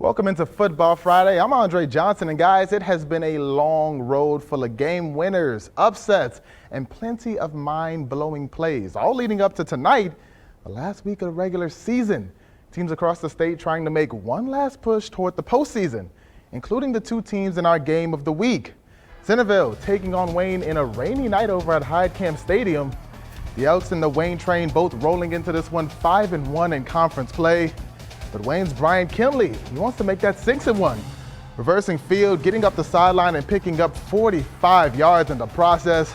Welcome into Football Friday. I'm Andre Johnson, and guys, it has been a long road full of game winners, upsets, and plenty of mind-blowing plays, all leading up to tonight, the last week of the regular season. Teams across the state trying to make one last push toward the postseason, including the two teams in our game of the week. Centerville taking on Wayne in a rainy night over at Hyde Camp Stadium. The Elks and the Wayne train both rolling into this one 5-1 in conference play. But Wayne's Brian Kinley, he wants to make that 6-1. Reversing field, getting up the sideline and picking up 45 yards in the process.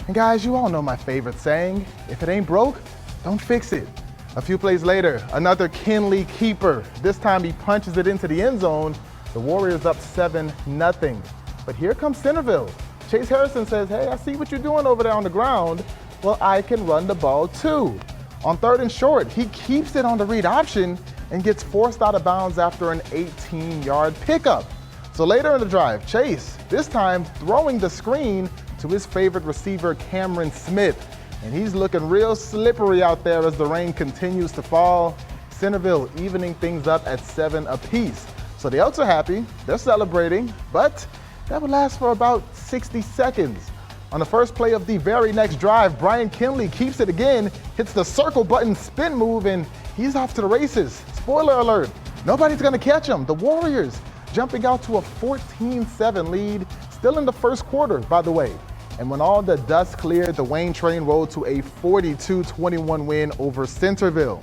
And guys, you all know my favorite saying, if it ain't broke, don't fix it. A few plays later, another Kinley keeper. This time he punches it into the end zone. The Warriors up 7-0. But here comes Centerville. Chase Harrison says, hey, I see what you're doing over there on the ground. Well, I can run the ball too. On 3rd and short, he keeps it on the read option and gets forced out of bounds after an 18-yard pickup. So later in the drive, Chase, this time throwing the screen to his favorite receiver, Cameron Smith. And he's looking real slippery out there as the rain continues to fall. Centerville evening things up at 7 apiece. So the Elks are happy, they're celebrating, but that would last for about 60 seconds. On the first play of the very next drive, Brian Kinley keeps it again, hits the circle button spin move, and he's off to the races. Spoiler alert, nobody's gonna catch him. The Warriors jumping out to a 14-7 lead, still in the first quarter, by the way. And when all the dust cleared, the Wayne train rolled to a 42-21 win over Centerville.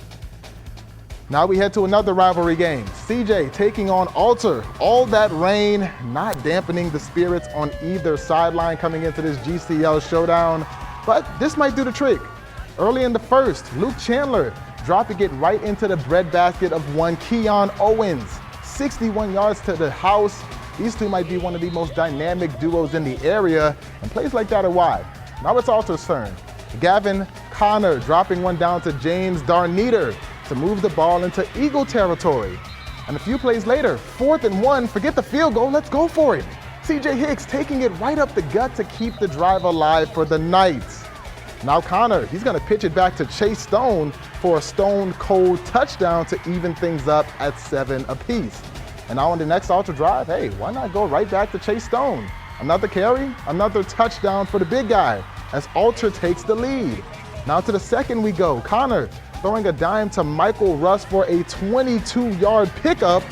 Now we head to another rivalry game. CJ taking on Alter. All that rain not dampening the spirits on either sideline coming into this GCL showdown, but this might do the trick. Early in the first, Luke Chandler dropping it right into the breadbasket of one Keon Owens. 61 yards to the house. These two might be one of the most dynamic duos in the area, and plays like that are wide. Now it's Alter's turn. Gavin Connor dropping one down to James Darniter to move the ball into Eagle territory. And a few plays later, 4th and 1, forget the field goal, let's go for it. CJ Hicks taking it right up the gut to keep the drive alive for the Knights. Now Connor, he's gonna pitch it back to Chase Stone for a stone cold touchdown to even things up at 7 apiece. And now on the next Alter drive, hey, why not go right back to Chase Stone? Another carry, another touchdown for the big guy as Alter takes the lead. Now to the second we go, Connor throwing a dime to Michael Russ for a 22-yard pickup.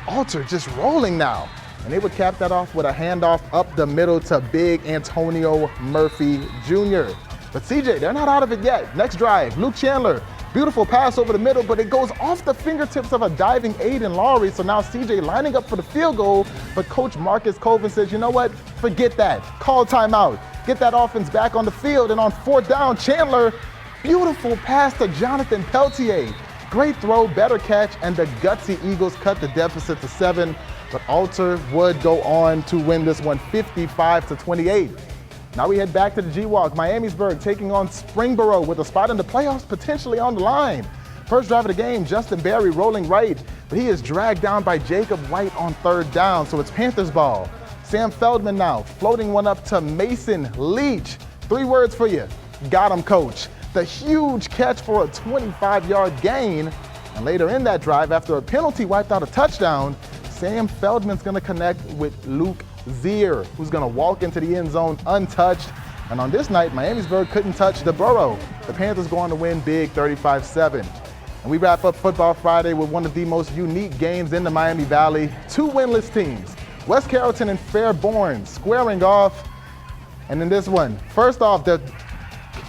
Alter just rolling now. And they would cap that off with a handoff up the middle to big Antonio Murphy Jr. But CJ, they're not out of it yet. Next drive, Luke Chandler, beautiful pass over the middle, but it goes off the fingertips of a diving Aiden Lowry. So now CJ lining up for the field goal, but Coach Marcus Colvin says, you know what, forget that. Call timeout. Get that offense back on the field, and on 4th down, Chandler, beautiful pass to Jonathan Peltier. Great throw, better catch, and the gutsy Eagles cut the deficit to 7, but Alter would go on to win this one 55-28. Now we head back to the G-Walk. Miamisburg taking on Springboro with a spot in the playoffs potentially on the line. First drive of the game, Justin Berry rolling right, but he is dragged down by Jacob White on 3rd down, so it's Panthers ball. Sam Feldman now floating one up to Mason Leach. 3 words for you, got him, coach. The huge catch for a 25-yard gain. And later in that drive, after a penalty wiped out a touchdown, Sam Feldman's gonna connect with Luke Zier, who's gonna walk into the end zone untouched. And on this night, Miamisburg couldn't touch the Burrow. The Panthers go on to win big 35-7. And we wrap up Football Friday with one of the most unique games in the Miami Valley. 2 winless teams, West Carrollton and Fairborn, squaring off. And in this one, first off, the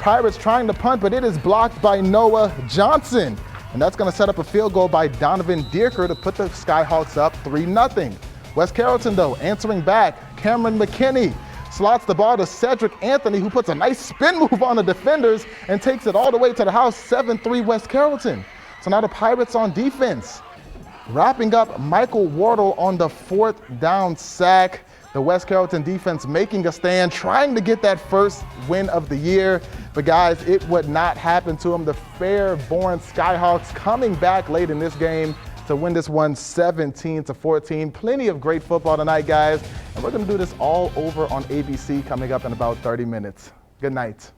Pirates trying to punt, but it is blocked by Noah Johnson. And that's gonna set up a field goal by Donovan Dierker to put the Skyhawks up 3-0. West Carrollton, though, answering back. Cameron McKinney slots the ball to Cedric Anthony, who puts a nice spin move on the defenders and takes it all the way to the house, 7-3 West Carrollton. So now the Pirates on defense. Wrapping up Michael Wardle on the 4th down sack. The West Carrollton defense making a stand, trying to get that first win of the year. But guys, it would not happen to them. The Fairborn Skyhawks coming back late in this game to win this one 17-14. Plenty of great football tonight, guys. And we're gonna do this all over on ABC coming up in about 30 minutes. Good night.